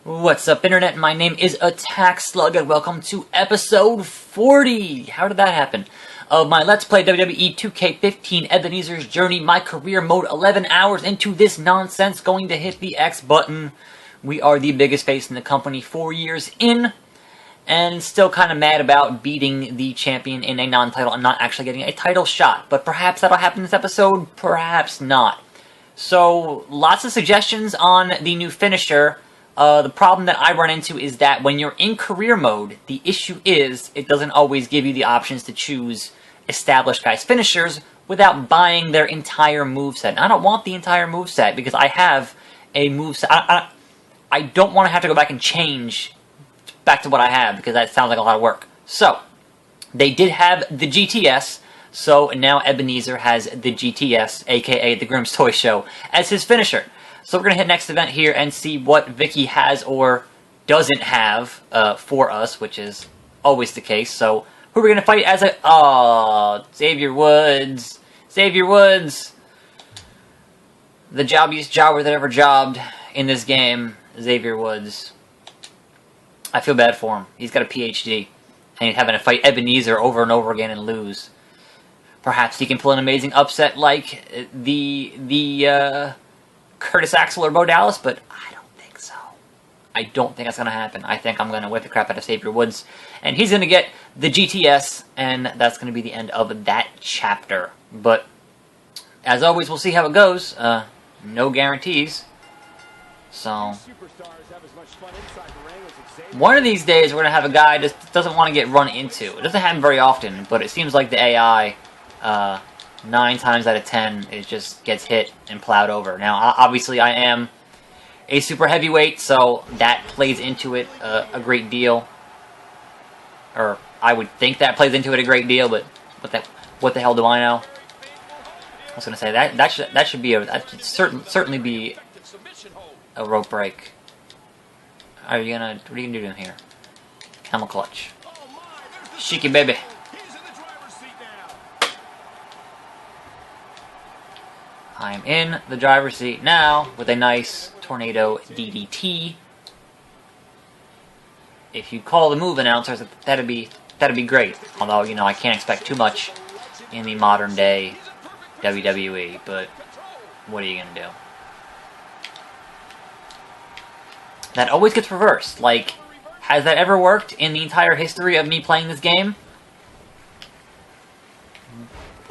What's up, Internet? My name is Attack Slug, and welcome to episode 40! How did that happen? Of my Let's Play WWE 2K15 Ebenezers Journey, my career mode, 11 hours into this nonsense, going to hit the X button. We are the biggest face in the company 4 years in, and still kind of mad about beating the champion in a non-title and not actually getting a title shot. But perhaps that'll happen this episode, perhaps not. So, lots of suggestions on the new finisher. The problem that I run into is that when you're in career mode, the issue is it doesn't always give you the options to choose established guys' finishers without buying their entire moveset. And I don't want the entire moveset because I have a moveset. I don't want to have to go back and change back to what I have because that sounds like a lot of work. So, they did have the GTS, so now Ebenezer has the GTS, aka the Grimm's Toy Show, as his finisher. So we're going to hit next event here and see what Vicky has or doesn't have for us, which is always the case. So who are we going to fight as a... Oh, Xavier Woods. Xavier Woods. The jobbiest jobber that ever jobbed in this game, Xavier Woods. I feel bad for him. He's got a PhD. And he's having to fight Ebenezer over and over again and lose. Perhaps he can pull an amazing upset like the Curtis Axel or Bo Dallas, but I don't think so. I don't think that's going to happen. I think I'm going to whip the crap out of Xavier Woods, and he's going to get the GTS, and that's going to be the end of that chapter. But, as always, we'll see how it goes. No guarantees. So, one of these days we're going to have a guy that doesn't want to get run into. It doesn't happen very often, but it seems like the AI... 9 times out of 10, it just gets hit and plowed over. Now, obviously, I am a super heavyweight, so that plays into it a great deal. Or, I would think that plays into it a great deal, but what the hell do I know? I was going to say, that should certainly be a rope break. What are you going to do to him here? Camel clutch. Shiki baby. I'm in the driver's seat now with a nice tornado DDT. If you call the move announcers, that'd be great. Although, you know, I can't expect too much in the modern day WWE, but what are you gonna do? That always gets reversed. Like, has that ever worked in the entire history of me playing this game?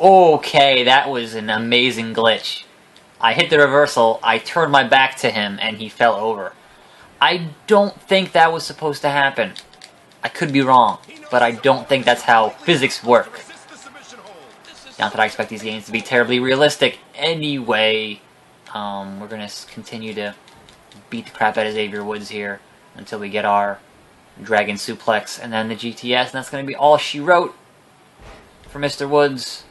Okay, that was an amazing glitch. I hit the reversal, I turned my back to him, and he fell over. I don't think that was supposed to happen. I could be wrong, but I don't think that's how physics work. Not that I expect these games to be terribly realistic. Anyway, we're going to continue to beat the crap out of Xavier Woods here until we get our Dragon Suplex and then the GTS, and that's going to be all she wrote for Mr. Woods.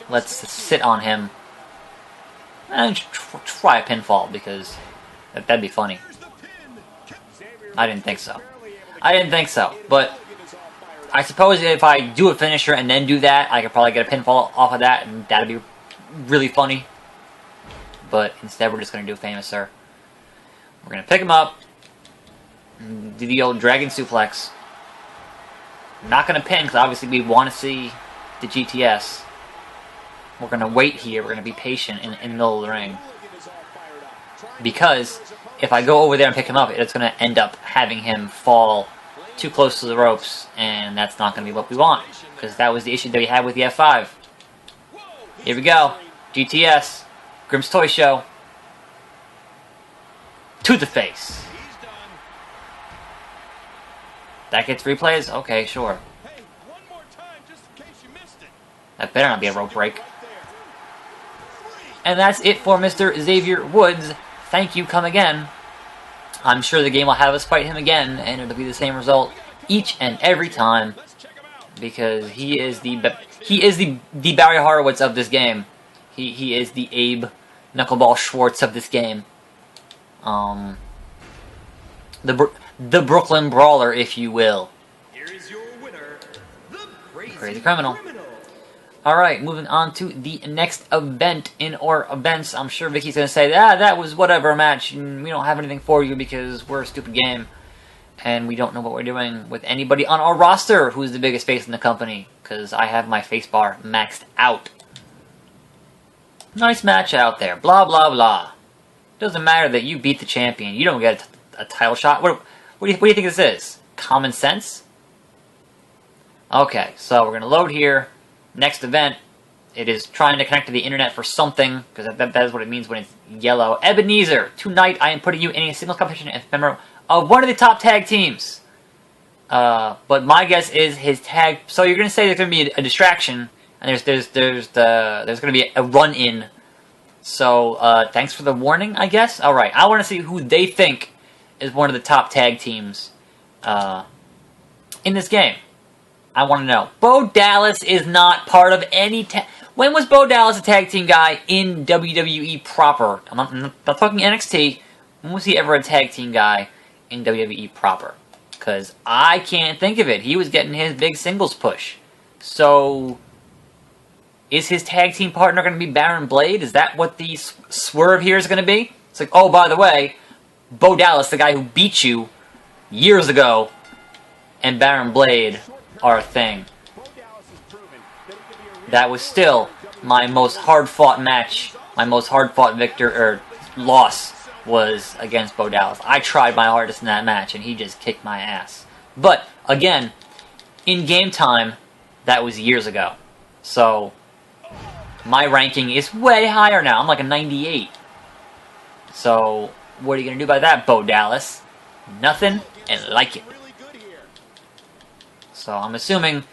Let's sit on him and try a pinfall because that'd be funny. I didn't think so. But I suppose if I do a finisher and then do that, I could probably get a pinfall off of that, and that'd be really funny. But instead, we're just going to do a famous sir. We're going to pick him up, do the old Dragon Suplex. I'm not going to pin because obviously we want to see the GTS. We're going to wait here. We're going to be patient in the middle of the ring. Because if I go over there and pick him up, it's going to end up having him fall too close to the ropes. And that's not going to be what we want. Because that was the issue that we had with the F5. Here we go. GTS. Grimm's Toy Show. To the face. That gets replays? Okay, sure. That better not be a rope break. And that's it for Mr. Xavier Woods. Thank you, come again. I'm sure the game will have us fight him again, and it'll be the same result each and every time. Because he is the Barry Horowitz of this game. He is the Abe Knuckleball Schwartz of this game. The Brooklyn Brawler, if you will. Here is your winner, the Crazy Criminal. Alright, moving on to the next event in our events. I'm sure Vicky's going to say, that was whatever match, and we don't have anything for you because we're a stupid game. And we don't know what we're doing with anybody on our roster who's the biggest face in the company, because I have my face bar maxed out. Nice match out there, blah blah blah. Doesn't matter that you beat the champion, you don't get a title shot. What do you think this is? Common sense? Okay, so we're going to load here. Next event, it is trying to connect to the internet for something, because that is what it means when it's yellow. Ebenezer, tonight I am putting you in a singles competition in member of one of the top tag teams. But my guess is his tag. So you're going to say there's going to be a distraction, and there's going to be a run-in. So thanks for the warning, I guess. All right, I want to see who they think is one of the top tag teams in this game. I want to know. Bo Dallas is not part of any When was Bo Dallas a tag team guy in WWE proper? I'm not talking NXT. When was he ever a tag team guy in WWE proper? Because I can't think of it. He was getting his big singles push. So, is his tag team partner going to be Baron Blade? Is that what the swerve here is going to be? It's like, oh, by the way, Bo Dallas, the guy who beat you years ago, and Baron Blade are a thing. That was still my most hard-fought match. My most hard-fought loss was against Bo Dallas. I tried my hardest in that match, and he just kicked my ass. But, again, in game time, that was years ago. So, my ranking is way higher now. I'm like a 98. So, what are you going to do about that, Bo Dallas? Nothing, and like it. So I'm assuming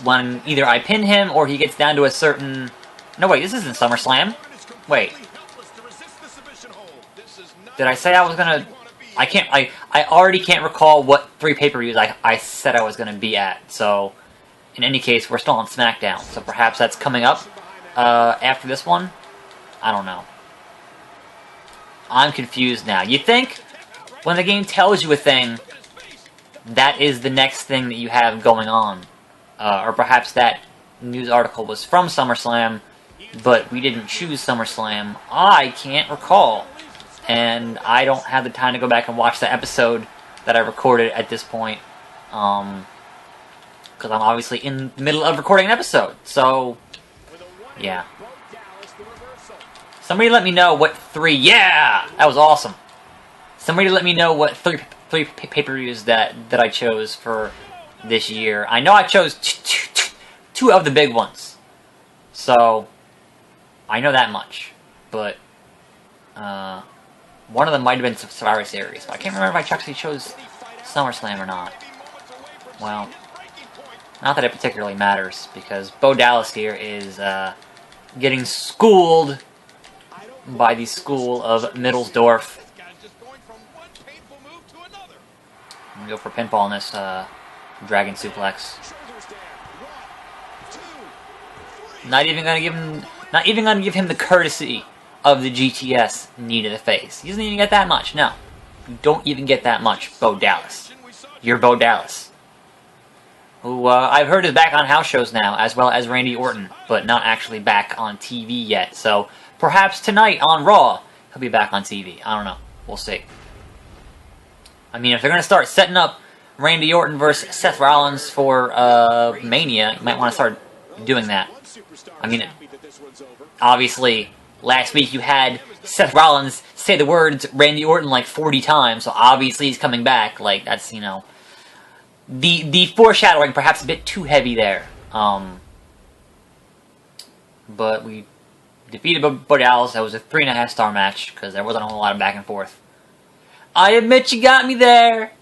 when either I pin him or he gets down to a certain... No, wait, this isn't SummerSlam. Wait. Did I say I was gonna... I already can't recall what 3 pay-per-views I said I was gonna be at. So, in any case, we're still on SmackDown. So perhaps that's coming up after this one? I don't know. I'm confused now. You think when the game tells you a thing, that is the next thing that you have going on. Or perhaps that news article was from SummerSlam, but we didn't choose SummerSlam. I can't recall. And I don't have the time to go back and watch the episode that I recorded at this point. Because I'm obviously in the middle of recording an episode. So, yeah. Somebody let me know what 3... Yeah! That was awesome. Somebody let me know what 3 pay-per-views that I chose for this year. I know I chose two of the big ones. So, I know that much. But, one of them might have been Survivor Series. But I can't remember if I actually chose SummerSlam or not. Well, not that it particularly matters, because Bo Dallas here is getting schooled by the school of Middlesdorf. I'm gonna go for pinfall in this dragon suplex. Not even gonna give him the courtesy of the GTS knee to the face. He doesn't even get that much. No, you don't even get that much, Bo Dallas. You're Bo Dallas, who I've heard is back on house shows now, as well as Randy Orton, but not actually back on TV yet. So perhaps tonight on Raw he'll be back on TV. I don't know. We'll see. I mean, if they're going to start setting up Randy Orton versus Seth Rollins for Mania, you might want to start doing that. I mean, obviously, last week you had Seth Rollins say the words Randy Orton like 40 times, so obviously he's coming back. Like, that's, you know, the foreshadowing perhaps a bit too heavy there. But we defeated Bo Dallas. That was a 3.5-star match, because there wasn't a whole lot of back and forth. I admit you got me there.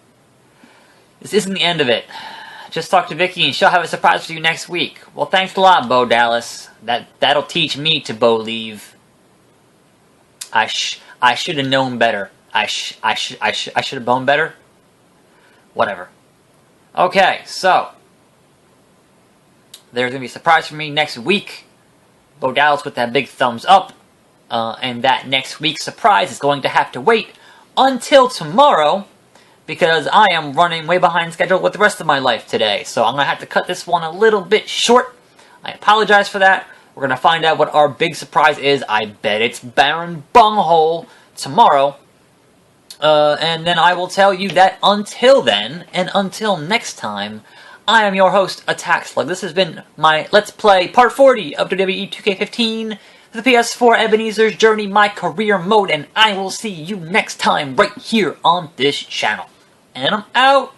This isn't the end of it. Just talk to Vicky and she'll have a surprise for you next week. Well, thanks a lot, Bo Dallas. That'll teach me to believe. I should have known better. I should have known better. Whatever. Okay, so there's gonna be a surprise for me next week. Bo Dallas with that big thumbs up, and that next week's surprise is going to have to wait until tomorrow, because I am running way behind schedule with the rest of my life today. So I'm going to have to cut this one a little bit short. I apologize for that. We're going to find out what our big surprise is. I bet it's Baron Bunghole tomorrow. And then I will tell you that until then, and until next time, I am your host, Attack Slug. This has been my Let's Play Part 40 of WWE 2K15, the PS4 Ebenezer's Journey, My Career Mode, and I will see you next time right here on this channel. And I'm out!